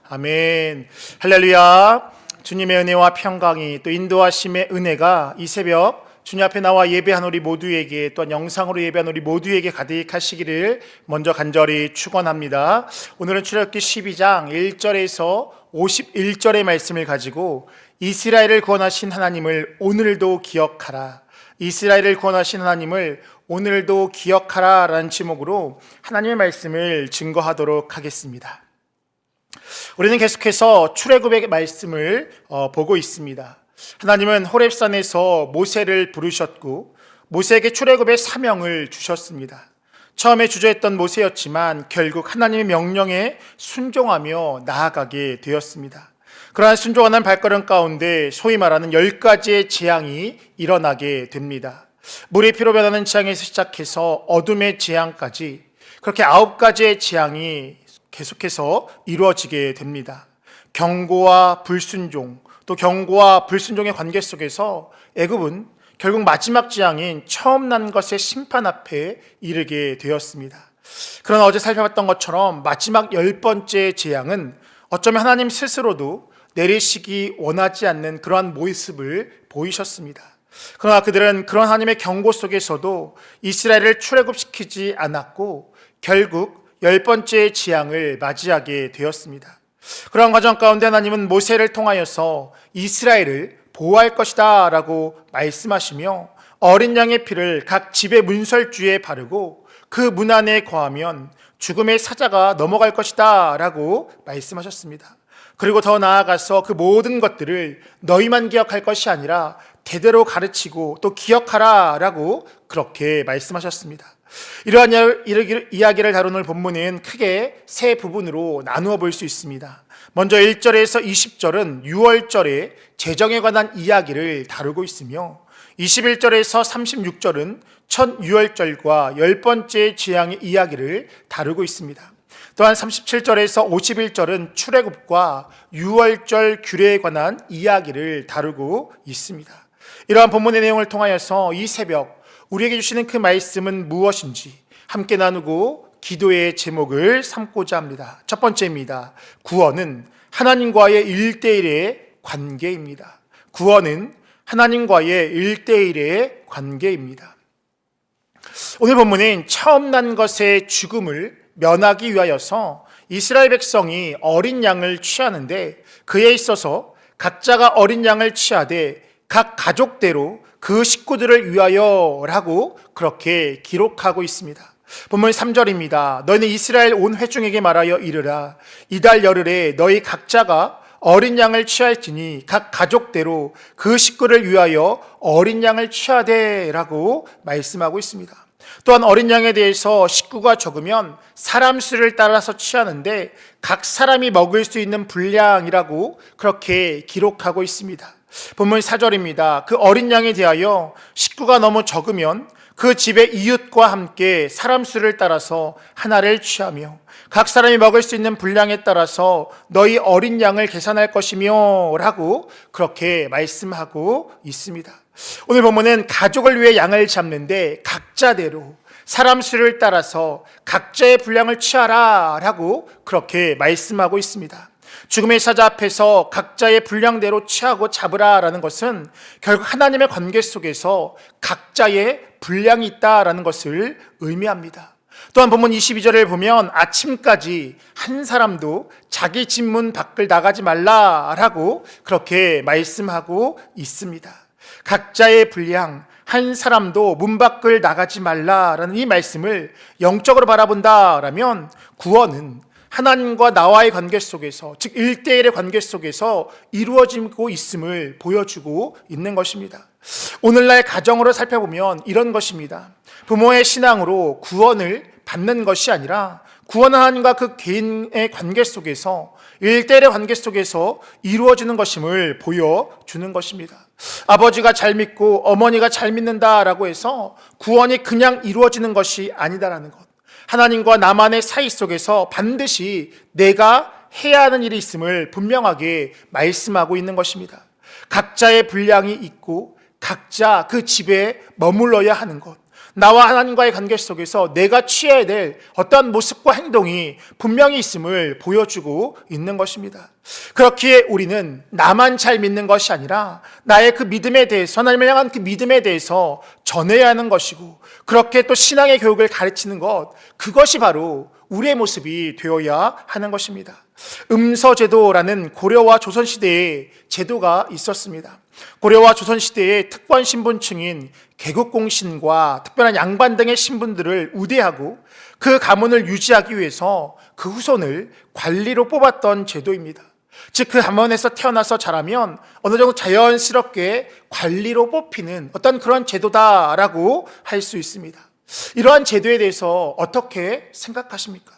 아멘. 할렐루야. 주님의 은혜와 평강이 또 인도하심의 은혜가 이 새벽 주님 앞에 나와 예배한 우리 모두에게 또한 영상으로 예배한 우리 모두에게 가득하시기를 먼저 간절히 축원합니다. 오늘은 출애굽기 12장 1절에서 51절의 말씀을 가지고 이스라엘을 구원하신 하나님을 오늘도 기억하라. 이스라엘을 구원하신 하나님을 오늘도 기억하라 라는 제목으로 하나님의 말씀을 증거하도록 하겠습니다. 우리는 계속해서 출애굽의 말씀을 보고 있습니다. 하나님은 호렙산에서 모세를 부르셨고 모세에게 출애굽의 사명을 주셨습니다. 처음에 주저했던 모세였지만 결국 하나님의 명령에 순종하며 나아가게 되었습니다. 그러한 순종하는 발걸음 가운데 소위 말하는 10가지의 재앙이 일어나게 됩니다. 물이 피로 변하는 재앙에서 시작해서 어둠의 재앙까지 그렇게 9가지의 재앙이 계속해서 이루어지게 됩니다. 경고와 불순종, 또 경고와 불순종의 관계 속에서 애굽은 결국 마지막 재앙인 처음 난 것의 심판 앞에 이르게 되었습니다. 그러나 어제 살펴봤던 것처럼 마지막 10번째 재앙은 어쩌면 하나님 스스로도 내리시기 원하지 않는 그러한 모습을 보이셨습니다. 그러나 그들은 그런 하나님의 경고 속에서도 이스라엘을 출애굽시키지 않았고 결국 10번째 재앙을 맞이하게 되었습니다. 그런 과정 가운데 하나님은 모세를 통하여서 이스라엘을 보호할 것이다 라고 말씀하시며 어린 양의 피를 각 집의 문설주에 바르고 그 문 안에 거하면 죽음의 사자가 넘어갈 것이다 라고 말씀하셨습니다. 그리고 더 나아가서 그 모든 것들을 너희만 기억할 것이 아니라 대대로 가르치고 또 기억하라 라고 그렇게 말씀하셨습니다. 이러한 이야기를 다루는 본문은 크게 세 부분으로 나누어 볼 수 있습니다. 먼저 1절에서 20절은 유월절의 제정에 관한 이야기를 다루고 있으며 21절에서 36절은 첫 유월절과 10번째 재앙의 이야기를 다루고 있습니다. 또한 37절에서 51절은 출애굽과 유월절 규례에 관한 이야기를 다루고 있습니다. 이러한 본문의 내용을 통하여서 이 새벽 우리에게 주시는 그 말씀은 무엇인지 함께 나누고 기도의 제목을 삼고자 합니다. 첫 번째입니다. 구원은 하나님과의 1대1의 관계입니다. 구원은 하나님과의 1대1의 관계입니다. 오늘 본문은 처음 난 것의 죽음을 면하기 위하여서 이스라엘 백성이 어린 양을 취하는데 그에 있어서 각자가 어린 양을 취하되 각 가족대로 그 식구들을 위하여라고 그렇게 기록하고 있습니다. 본문 3절입니다. 너희는 이스라엘 온 회중에게 말하여 이르라. 이달 열흘에 너희 각자가 어린 양을 취할지니 각 가족대로 그 식구를 위하여 어린 양을 취하되라고 말씀하고 있습니다. 또한 어린 양에 대해서 식구가 적으면 사람 수를 따라서 취하는데 각 사람이 먹을 수 있는 분량이라고 그렇게 기록하고 있습니다. 본문 4절입니다. 그 어린 양에 대하여 식구가 너무 적으면 그 집의 이웃과 함께 사람 수를 따라서 하나를 취하며 각 사람이 먹을 수 있는 분량에 따라서 너희 어린 양을 계산할 것이며 라고 그렇게 말씀하고 있습니다. 오늘 본문은 가족을 위해 양을 잡는데 각자대로 사람 수를 따라서 각자의 분량을 취하라 라고 그렇게 말씀하고 있습니다. 죽음의 사자 앞에서 각자의 분량대로 취하고 잡으라라는 것은 결국 하나님의 관계 속에서 각자의 분량이 있다라는 것을 의미합니다. 또한 본문 22절을 보면 아침까지 한 사람도 자기 집 문 밖을 나가지 말라라고 그렇게 말씀하고 있습니다. 각자의 분량, 한 사람도 문 밖을 나가지 말라라는 이 말씀을 영적으로 바라본다라면 구원은 하나님과 나와의 관계 속에서, 즉 1대1의 관계 속에서 이루어지고 있음을 보여주고 있는 것입니다. 오늘날 가정으로 살펴보면 이런 것입니다. 부모의 신앙으로 구원을 받는 것이 아니라 구원은 하나님과 그 개인의 관계 속에서 1대1의 관계 속에서 이루어지는 것임을 보여주는 것입니다. 아버지가 잘 믿고 어머니가 잘 믿는다라고 해서 구원이 그냥 이루어지는 것이 아니다라는 것. 하나님과 나만의 사이 속에서 반드시 내가 해야 하는 일이 있음을 분명하게 말씀하고 있는 것입니다. 각자의 분량이 있고 각자 그 집에 머물러야 하는 것. 나와 하나님과의 관계 속에서 내가 취해야 될 어떠한 모습과 행동이 분명히 있음을 보여주고 있는 것입니다. 그렇기에 우리는 나만 잘 믿는 것이 아니라 나의 그 믿음에 대해서, 하나님을 향한 그 믿음에 대해서 전해야 하는 것이고, 그렇게 또 신앙의 교육을 가르치는 것, 그것이 바로 우리의 모습이 되어야 하는 것입니다. 음서제도라는 고려와 조선시대의 제도가 있었습니다. 고려와 조선시대의 특권 신분층인 개국공신과 특별한 양반 등의 신분들을 우대하고 그 가문을 유지하기 위해서 그 후손을 관리로 뽑았던 제도입니다. 즉 그 가문에서 태어나서 자라면 어느 정도 자연스럽게 관리로 뽑히는 어떤 그런 제도다라고 할 수 있습니다. 이러한 제도에 대해서 어떻게 생각하십니까?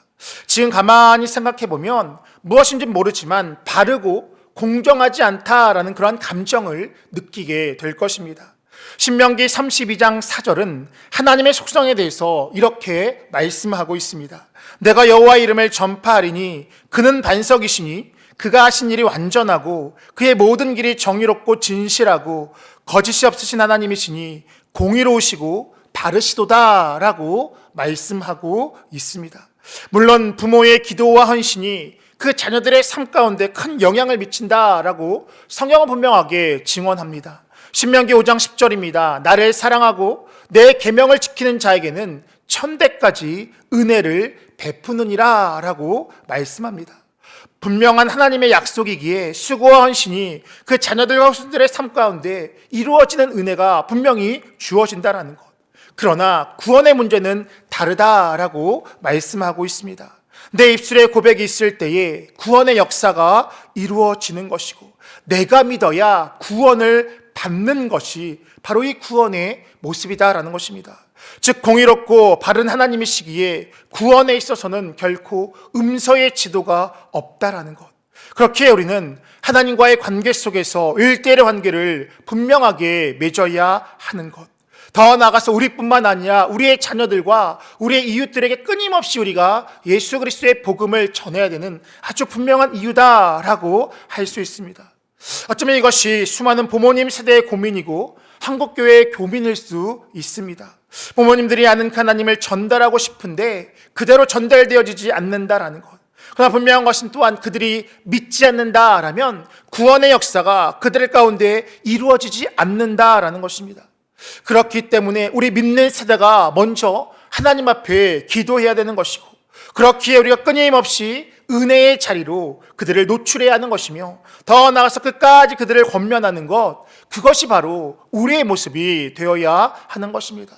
지금 가만히 생각해 보면 무엇인지 모르지만 바르고 공정하지 않다라는 그런 감정을 느끼게 될 것입니다. 신명기 32장 4절은 하나님의 속성에 대해서 이렇게 말씀하고 있습니다. 내가 여호와의 이름을 전파하리니 그는 반석이시니 그가 하신 일이 완전하고 그의 모든 길이 정의롭고 진실하고 거짓이 없으신 하나님이시니 공의로우시고 바르시도다라고 말씀하고 있습니다. 물론 부모의 기도와 헌신이 그 자녀들의 삶 가운데 큰 영향을 미친다라고 성경은 분명하게 증언합니다. 신명기 5장 10절입니다. 나를 사랑하고 내 계명을 지키는 자에게는 천대까지 은혜를 베푸느니라 라고 말씀합니다. 분명한 하나님의 약속이기에 수고와 헌신이 그 자녀들과 후손들의 삶 가운데 이루어지는 은혜가 분명히 주어진다라는 것. 그러나 구원의 문제는 다르다라고 말씀하고 있습니다. 내 입술에 고백이 있을 때에 구원의 역사가 이루어지는 것이고, 내가 믿어야 구원을 받는 것이 바로 이 구원의 모습이다라는 것입니다. 즉 공의롭고 바른 하나님이시기에 구원에 있어서는 결코 음서의 지도가 없다라는 것. 그렇게 우리는 하나님과의 관계 속에서 1대1의 관계를 분명하게 맺어야 하는 것. 더 나아가서 우리뿐만 아니라 우리의 자녀들과 우리의 이웃들에게 끊임없이 우리가 예수 그리스도의 복음을 전해야 되는 아주 분명한 이유다라고 할 수 있습니다. 어쩌면 이것이 수많은 부모님 세대의 고민이고 한국교회의 고민일 수 있습니다. 부모님들이 아는 하나님을 전달하고 싶은데 그대로 전달되어지지 않는다라는 것. 그러나 분명한 것은 또한 그들이 믿지 않는다라면 구원의 역사가 그들 가운데 이루어지지 않는다라는 것입니다. 그렇기 때문에 우리 믿는 세대가 먼저 하나님 앞에 기도해야 되는 것이고, 그렇기에 우리가 끊임없이 은혜의 자리로 그들을 노출해야 하는 것이며, 더 나아가서 끝까지 그들을 권면하는 것, 그것이 바로 우리의 모습이 되어야 하는 것입니다.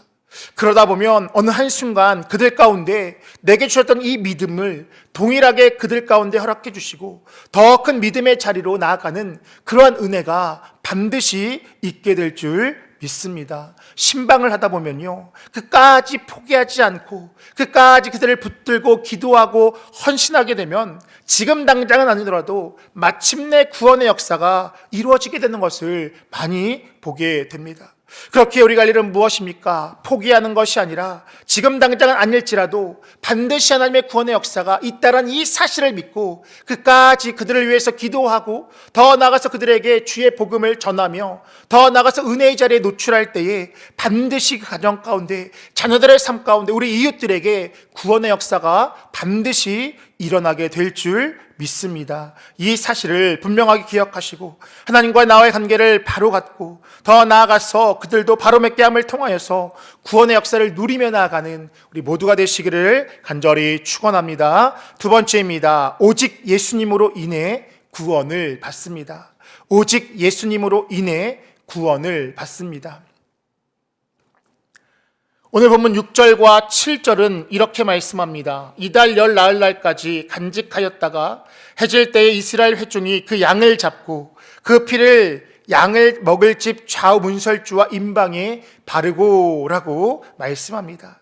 그러다 보면 어느 한순간 그들 가운데 내게 주셨던 이 믿음을 동일하게 그들 가운데 허락해 주시고 더 큰 믿음의 자리로 나아가는 그러한 은혜가 반드시 있게 될 줄 믿습니다. 신방을 하다 보면요, 끝까지 포기하지 않고 끝까지 그들을 붙들고 기도하고 헌신하게 되면 지금 당장은 아니더라도 마침내 구원의 역사가 이루어지게 되는 것을 많이 보게 됩니다. 그렇게 우리가 할 일은 무엇입니까? 포기하는 것이 아니라 지금 당장은 아닐지라도 반드시 하나님의 구원의 역사가 있다는 이 사실을 믿고 끝까지 그들을 위해서 기도하고 더 나아가서 그들에게 주의 복음을 전하며 더 나아가서 은혜의 자리에 노출할 때에 반드시 그 가정 가운데 자녀들의 삶 가운데 우리 이웃들에게 구원의 역사가 반드시 일어나게 될 줄 믿습니다. 이 사실을 분명하게 기억하시고 하나님과 나와의 관계를 바로 갖고 더 나아가서 그들도 바로 맺게 함을 통하여서 구원의 역사를 누리며 나아가는 우리 모두가 되시기를 간절히 축원합니다. 두 번째입니다. 오직 예수님으로 인해 구원을 받습니다. 오직 예수님으로 인해 구원을 받습니다. 오늘 본문 6절과 7절은 이렇게 말씀합니다. 이달 열 나흘날까지 간직하였다가 해질 때에 이스라엘 회중이 그 양을 잡고 그 피를 양을 먹을 집 좌우 문설주와 임방에 바르고라고 말씀합니다.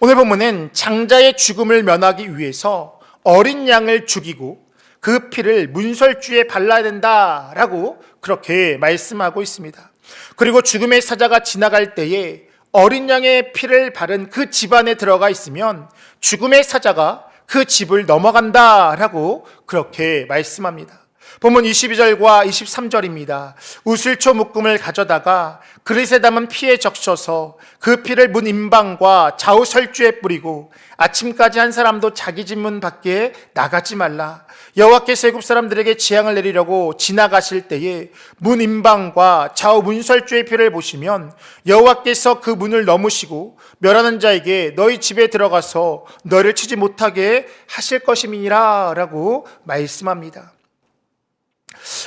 오늘 본문은 장자의 죽음을 면하기 위해서 어린 양을 죽이고 그 피를 문설주에 발라야 된다라고 그렇게 말씀하고 있습니다. 그리고 죽음의 사자가 지나갈 때에 어린 양의 피를 바른 그 집안에 들어가 있으면 죽음의 사자가 그 집을 넘어간다라고 그렇게 말씀합니다. 본문 22절과 23절입니다. 우슬초 묶음을 가져다가 그릇에 담은 피에 적셔서 그 피를 문 임방과 좌우 설주에 뿌리고 아침까지 한 사람도 자기 집 문 밖에 나가지 말라. 여호와께서 애굽 사람들에게 재앙을 내리려고 지나가실 때에 문 임방과 좌우 문설주의 피를 보시면 여호와께서 그 문을 넘으시고 멸하는 자에게 너희 집에 들어가서 너를 치지 못하게 하실 것임이니라 라고 말씀합니다.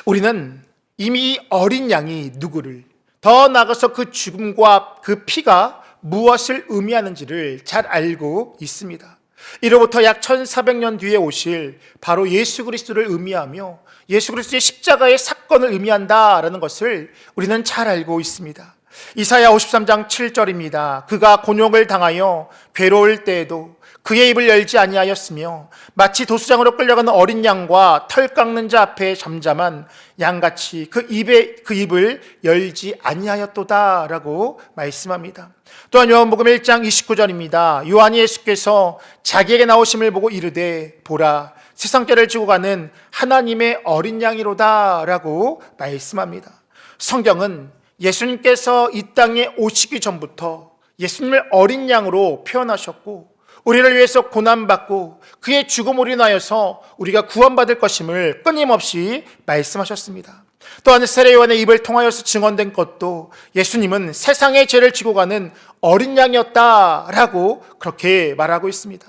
우리는 이미 어린 양이 누구를, 더 나아가서 그 죽음과 그 피가 무엇을 의미하는지를 잘 알고 있습니다. 이로부터 약 1400년 뒤에 오실 바로 예수 그리스도를 의미하며 예수 그리스도의 십자가의 사건을 의미한다라는 것을 우리는 잘 알고 있습니다. 이사야 53장 7절입니다. 그가 곤욕을 당하여 괴로울 때에도 그의 입을 열지 아니하였으며 마치 도수장으로 끌려가는 어린 양과 털 깎는 자 앞에 잠잠한 양같이 그 입을 열지 아니하였도다라고 말씀합니다. 또한 요한복음 1장 29절입니다. 요한이 예수께서 자기에게 나오심을 보고 이르되 보라 세상죄를 지고 가는 하나님의 어린 양이로다라고 말씀합니다. 성경은 예수님께서 이 땅에 오시기 전부터 예수님을 어린 양으로 표현하셨고 우리를 위해서 고난받고 그의 죽음으로 인하여서 우리가 구원받을 것임을 끊임없이 말씀하셨습니다. 또한 세례 요한의 입을 통하여서 증언된 것도 예수님은 세상의 죄를 지고 가는 어린 양이었다라고 그렇게 말하고 있습니다.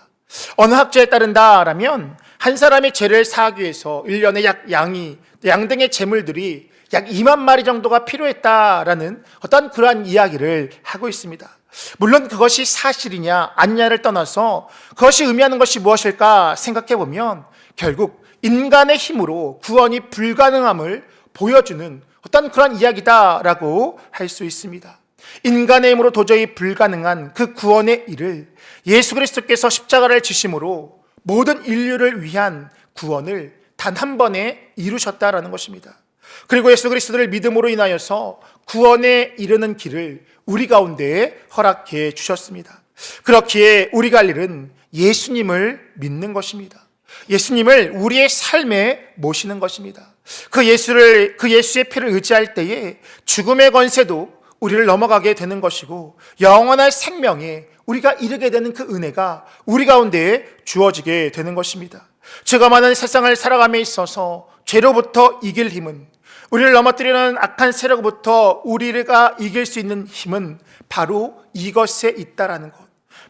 어느 학자에 따른다라면 한 사람의 죄를 사하기 위해서 1년에 양 등의 제물들이 약 2만 마리 정도가 필요했다라는 어떤 그러한 이야기를 하고 있습니다. 물론 그것이 사실이냐 아니냐를 떠나서 그것이 의미하는 것이 무엇일까 생각해 보면 결국 인간의 힘으로 구원이 불가능함을 보여주는 어떤 그런 이야기다라고 할 수 있습니다. 인간의 힘으로 도저히 불가능한 그 구원의 일을 예수 그리스도께서 십자가를 지심으로 모든 인류를 위한 구원을 단 한 번에 이루셨다라는 것입니다. 그리고 예수 그리스도를 믿음으로 인하여서 구원에 이르는 길을 우리 가운데에 허락해 주셨습니다. 그렇기에 우리가 할 일은 예수님을 믿는 것입니다. 예수님을 우리의 삶에 모시는 것입니다. 그 예수의 피를 의지할 때에 죽음의 권세도 우리를 넘어가게 되는 것이고 영원한 생명에 우리가 이르게 되는 그 은혜가 우리 가운데에 주어지게 되는 것입니다. 죄가 많은 세상을 살아감에 있어서 죄로부터 이길 힘은, 우리를 넘어뜨리는 악한 세력부터 우리가 이길 수 있는 힘은 바로 이것에 있다라는 것.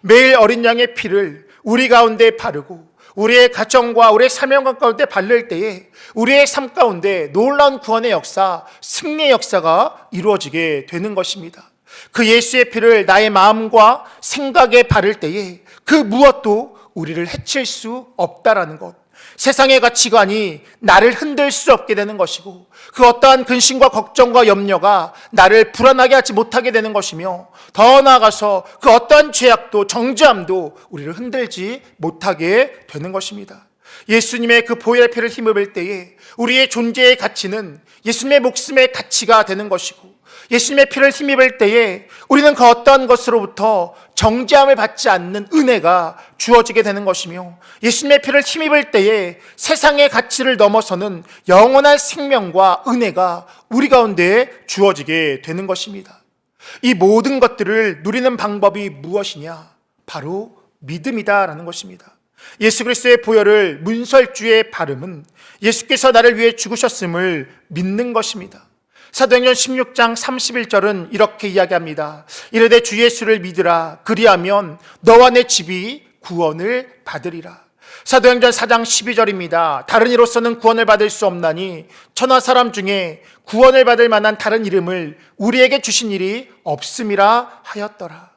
매일 어린 양의 피를 우리 가운데 바르고 우리의 가정과 우리의 사명감 가운데 바를 때에 우리의 삶 가운데 놀라운 구원의 역사, 승리의 역사가 이루어지게 되는 것입니다. 그 예수의 피를 나의 마음과 생각에 바를 때에 그 무엇도 우리를 해칠 수 없다라는 것. 세상의 가치관이 나를 흔들 수 없게 되는 것이고 그 어떠한 근심과 걱정과 염려가 나를 불안하게 하지 못하게 되는 것이며 더 나아가서 그 어떠한 죄악도 정죄함도 우리를 흔들지 못하게 되는 것입니다. 예수님의 그 보혈의 피를 힘입을 때에 우리의 존재의 가치는 예수님의 목숨의 가치가 되는 것이고 예수님의 피를 힘입을 때에 우리는 그 어떠한 것으로부터 정죄함을 받지 않는 은혜가 주어지게 되는 것이며 예수님의 피를 힘입을 때에 세상의 가치를 넘어서는 영원한 생명과 은혜가 우리 가운데 주어지게 되는 것입니다. 이 모든 것들을 누리는 방법이 무엇이냐? 바로 믿음이다라는 것입니다. 예수 그리스도의 보혈을 문설주에 바름은 예수께서 나를 위해 죽으셨음을 믿는 것입니다. 사도행전 16장 31절은 이렇게 이야기합니다. 이르되 주 예수를 믿으라. 그리하면 너와 내 집이 구원을 받으리라. 사도행전 4장 12절입니다. 다른 이로서는 구원을 받을 수 없나니 천하 사람 중에 구원을 받을 만한 다른 이름을 우리에게 주신 일이 없음이라 하였더라.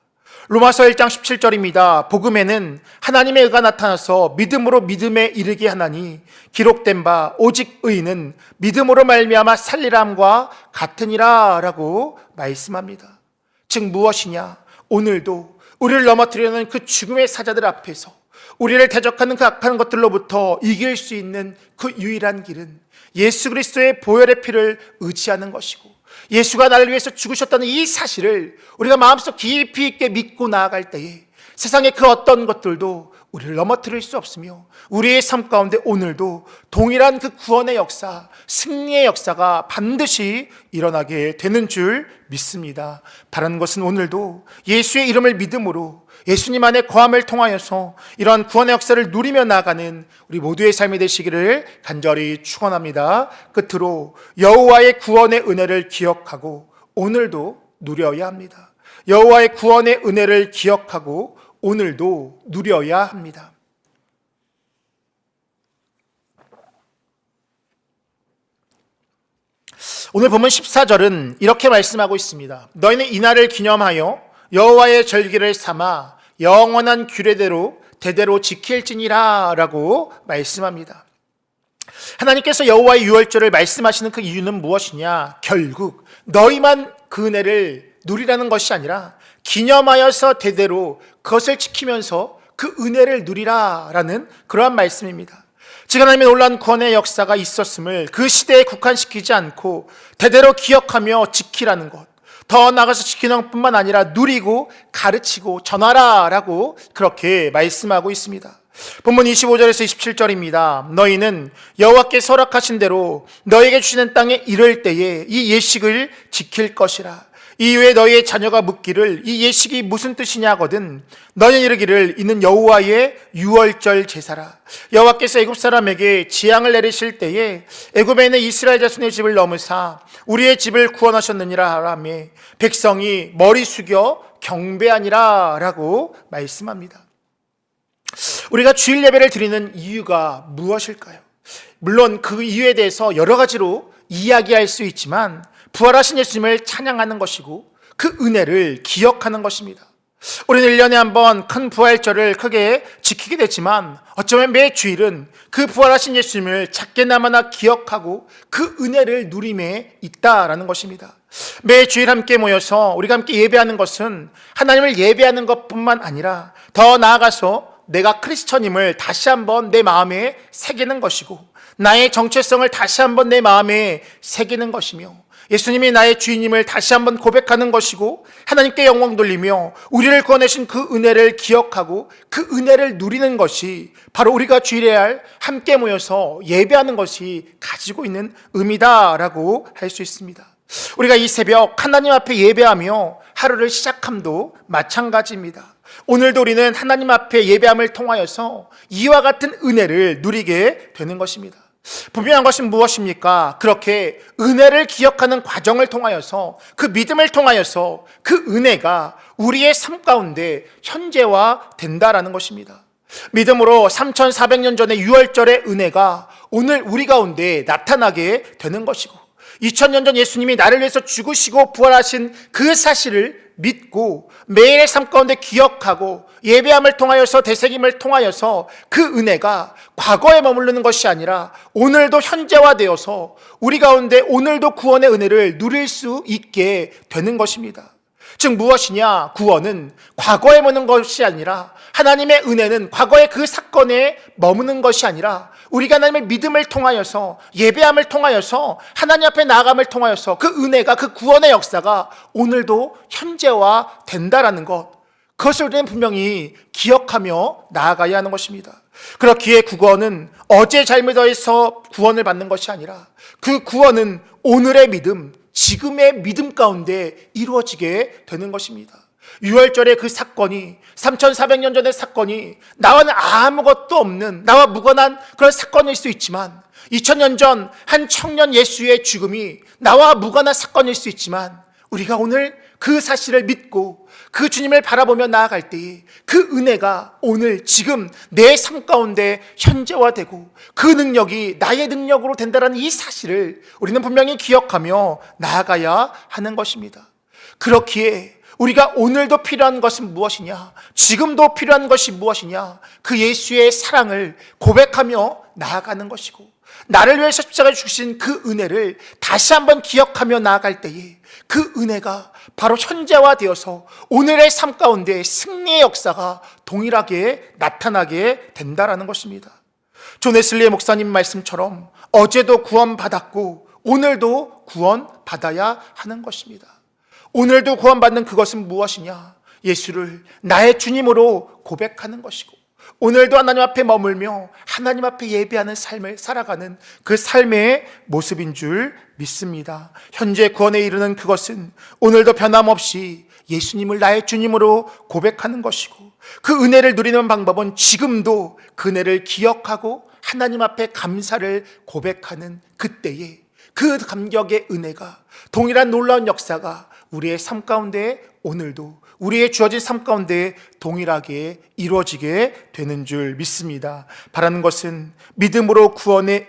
로마서 1장 17절입니다. 복음에는 하나님의 의가 나타나서 믿음으로 믿음에 이르게 하나니 기록된 바 오직 의인은 믿음으로 말미암아 살리람과 같으니라 라고 말씀합니다. 즉 무엇이냐? 오늘도 우리를 넘어뜨리는 그 죽음의 사자들 앞에서 우리를 대적하는 그 악한 것들로부터 이길 수 있는 그 유일한 길은 예수 그리스도의 보혈의 피를 의지하는 것이고 예수가 나를 위해서 죽으셨다는 이 사실을 우리가 마음속 깊이 있게 믿고 나아갈 때에 세상의 그 어떤 것들도 우리를 넘어뜨릴 수 없으며 우리의 삶 가운데 오늘도 동일한 그 구원의 역사, 승리의 역사가 반드시 일어나게 되는 줄 믿습니다. 바라는 것은 오늘도 예수의 이름을 믿음으로 예수님 안에 거함을 통하여서 이러한 구원의 역사를 누리며 나아가는 우리 모두의 삶이 되시기를 간절히 축원합니다. 끝으로 여호와의 구원의 은혜를 기억하고 오늘도 누려야 합니다. 여호와의 구원의 은혜를 기억하고 오늘도 누려야 합니다. 오늘 본문 14절은 이렇게 말씀하고 있습니다. 너희는 이날을 기념하여 여호와의 절기를 삼아 영원한 규례대로 대대로 지킬지니라 라고 말씀합니다. 하나님께서 여호와의 유월절을 말씀하시는 그 이유는 무엇이냐? 결국 너희만 그 은혜를 누리라는 것이 아니라 기념하여서 대대로 그것을 지키면서 그 은혜를 누리라라는 그러한 말씀입니다. 즉 하나님의 놀라운 구원의 역사가 있었음을 그 시대에 국한시키지 않고 대대로 기억하며 지키라는 것, 더 나아가서 지키는 뿐만 아니라 누리고 가르치고 전하라라고 그렇게 말씀하고 있습니다. 본문 25절에서 27절입니다. 너희는 여호와께서 허락하신 대로 너희에게 주시는 땅에 이를 때에 이 예식을 지킬 것이라. 이후에 너희의 자녀가 묻기를 이 예식이 무슨 뜻이냐 하거든 너희는 이르기를 이는 여호와의 유월절 제사라. 여호와께서 애굽 사람에게 재앙을 내리실 때에 애굽에 있는 이스라엘 자손의 집을 넘으사 우리의 집을 구원하셨느니라 하라매 백성이 머리 숙여 경배하니라 라고 말씀합니다. 우리가 주일 예배를 드리는 이유가 무엇일까요? 물론 그 이유에 대해서 여러 가지로 이야기할 수 있지만 부활하신 예수님을 찬양하는 것이고 그 은혜를 기억하는 것입니다. 우리는 1년에 한 번 큰 부활절을 크게 지키게 되지만 어쩌면 매 주일은 그 부활하신 예수님을 작게나마나 기억하고 그 은혜를 누림에 있다라는 것입니다. 매 주일 함께 모여서 우리가 함께 예배하는 것은 하나님을 예배하는 것뿐만 아니라 더 나아가서 내가 크리스천임을 다시 한번 내 마음에 새기는 것이고 나의 정체성을 다시 한번 내 마음에 새기는 것이며 예수님이 나의 주인임을 다시 한번 고백하는 것이고 하나님께 영광 돌리며 우리를 구원하신 그 은혜를 기억하고 그 은혜를 누리는 것이 바로 우리가 주일에 할 함께 모여서 예배하는 것이 가지고 있는 의미다라고 할 수 있습니다. 우리가 이 새벽 하나님 앞에 예배하며 하루를 시작함도 마찬가지입니다. 오늘도 우리는 하나님 앞에 예배함을 통하여서 이와 같은 은혜를 누리게 되는 것입니다. 분명한 것은 무엇입니까? 그렇게 은혜를 기억하는 과정을 통하여서 그 믿음을 통하여서 그 은혜가 우리의 삶 가운데 현재화 된다라는 것입니다. 믿음으로 3400년 전의 유월절의 은혜가 오늘 우리 가운데 나타나게 되는 것이고 2000년 전 예수님이 나를 위해서 죽으시고 부활하신 그 사실을 믿고 매일의 삶 가운데 기억하고 예배함을 통하여서 되새김을 통하여서 그 은혜가 과거에 머무르는 것이 아니라 오늘도 현재화되어서 우리 가운데 오늘도 구원의 은혜를 누릴 수 있게 되는 것입니다. 즉 무엇이냐? 구원은 과거에 머무는 것이 아니라 하나님의 은혜는 과거의 그 사건에 머무는 것이 아니라 우리가 하나님의 믿음을 통하여서 예배함을 통하여서 하나님 앞에 나아감을 통하여서 그 은혜가 그 구원의 역사가 오늘도 현재화 된다라는 것, 그것을 우리는 분명히 기억하며 나아가야 하는 것입니다. 그렇기에 구원은 어제 잘못해서 구원을 받는 것이 아니라 그 구원은 오늘의 믿음, 지금의 믿음 가운데 이루어지게 되는 것입니다. 유월절의 그 사건이 3400년 전의 사건이 나와는 아무것도 없는 나와 무관한 그런 사건일 수 있지만 2000년 전 한 청년 예수의 죽음이 나와 무관한 사건일 수 있지만 우리가 오늘 그 사실을 믿고 그 주님을 바라보며 나아갈 때에 그 은혜가 오늘 지금 내 삶 가운데 현재화되고 그 능력이 나의 능력으로 된다는 이 사실을 우리는 분명히 기억하며 나아가야 하는 것입니다. 그렇기에 우리가 오늘도 필요한 것은 무엇이냐? 지금도 필요한 것이 무엇이냐? 그 예수의 사랑을 고백하며 나아가는 것이고 나를 위해서 십자가에 주신 그 은혜를 다시 한번 기억하며 나아갈 때에 그 은혜가 바로 현재화되어서 오늘의 삶 가운데 승리의 역사가 동일하게 나타나게 된다라는 것입니다. 존 웨슬리의 목사님 말씀처럼 어제도 구원받았고 오늘도 구원받아야 하는 것입니다. 오늘도 구원받는 그것은 무엇이냐? 예수를 나의 주님으로 고백하는 것이고 오늘도 하나님 앞에 머물며 하나님 앞에 예배하는 삶을 살아가는 그 삶의 모습인 줄 믿습니다. 현재 구원에 이르는 그것은 오늘도 변함없이 예수님을 나의 주님으로 고백하는 것이고, 그 은혜를 누리는 방법은 지금도 그 은혜를 기억하고 하나님 앞에 감사를 고백하는 그때에 그 감격의 은혜가, 동일한 놀라운 역사가 우리의 삶 가운데 오늘도 우리의 주어진 삶 가운데 동일하게 이루어지게 되는 줄 믿습니다. 바라는 것은 믿음으로 구원에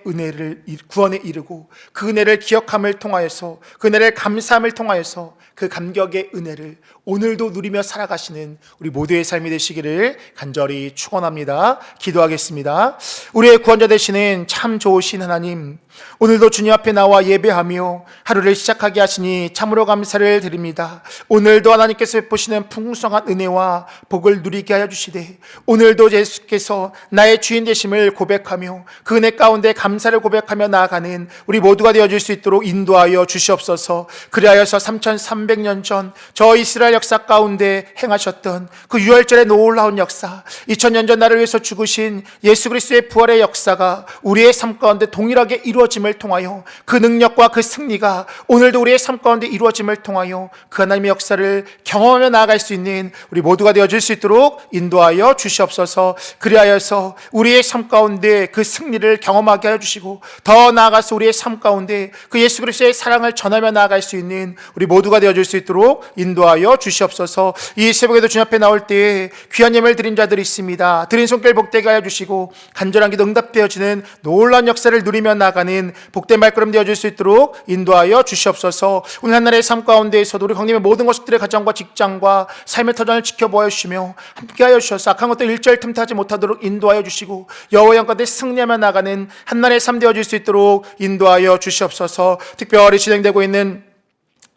이르고 그 은혜를 기억함을 통하여서, 그 은혜를 감사함을 통하여서 그 감격의 은혜를 오늘도 누리며 살아가시는 우리 모두의 삶이 되시기를 간절히 축원합니다. 기도하겠습니다. 우리의 구원자 되시는 참 좋으신 하나님, 오늘도 주님 앞에 나와 예배하며 하루를 시작하게 하시니 참으로 감사를 드립니다. 오늘도 하나님께서 베푸시는 풍성한 은혜와 복을 누리게 하여 주시되, 오늘도 예수께서 나의 주인 되심을 고백하며 그 은혜 가운데 감사를 고백하며 나아가는 우리 모두가 되어줄 수 있도록 인도하여 주시옵소서. 그리하여서 3300년 전 저 이스라엘 역사 가운데 행하셨던 그 유월절의 놀라운 역사, 2000년 전 나를 위해서 죽으신 예수 그리스도의 부활의 역사가 우리의 삶 가운데 동일하게 이루어짐을 통하여, 그 능력과 그 승리가 오늘도 우리의 삶 가운데 이루어짐을 통하여 그 하나님의 역사를 경험하며 나아갈 수 있는 우리 모두가 되어줄 수 있도록 인도하여 주시옵소서. 그리하여서 우리의 삶 가운데 그 승리를 경험하게 하여 주시고, 더 나아가서 우리의 삶 가운데 그 예수 그리스도의 사랑을 전하며 나아갈 수 있는 우리 모두가 되어줄 수 있도록 인도하여 주시옵소서. 이 새벽에도 주님 앞에 나올 때 귀한 예물 드린 자들이 있습니다. 드린 손길 복되게 하여 주시고, 간절한 기도 응답되어지는 놀라운 역사를 누리며 나가는 복된 발걸음 되어줄 수 있도록 인도하여 주시옵소서. 오늘 한날의 삶 가운데에서도 우리 광님의 모든 것들의 가정과 직장과 삶의 터전을 지켜보아 주시며 함께하여 주셔서 악한 것들 일절 틈타지 못하도록 인도하여 주시고, 여호와의 영광에 승리하며 나가는 한날의 삶 되어줄 수 있도록 인도하여 주시옵소서. 특별히 진행되고 있는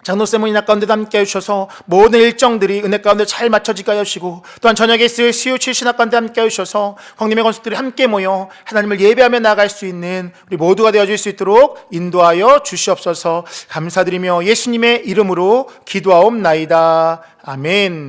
장로 세미나 가운데도 함께 해주셔서 모든 일정들이 은혜 가운데 잘 맞춰지게 하여 주시고, 또한 저녁에 있을 CU7 신학 가운데 함께 해주셔서 광림의 건축들이 함께 모여 하나님을 예배하며 나아갈 수 있는 우리 모두가 되어줄 수 있도록 인도하여 주시옵소서. 감사드리며 예수님의 이름으로 기도하옵나이다. 아멘.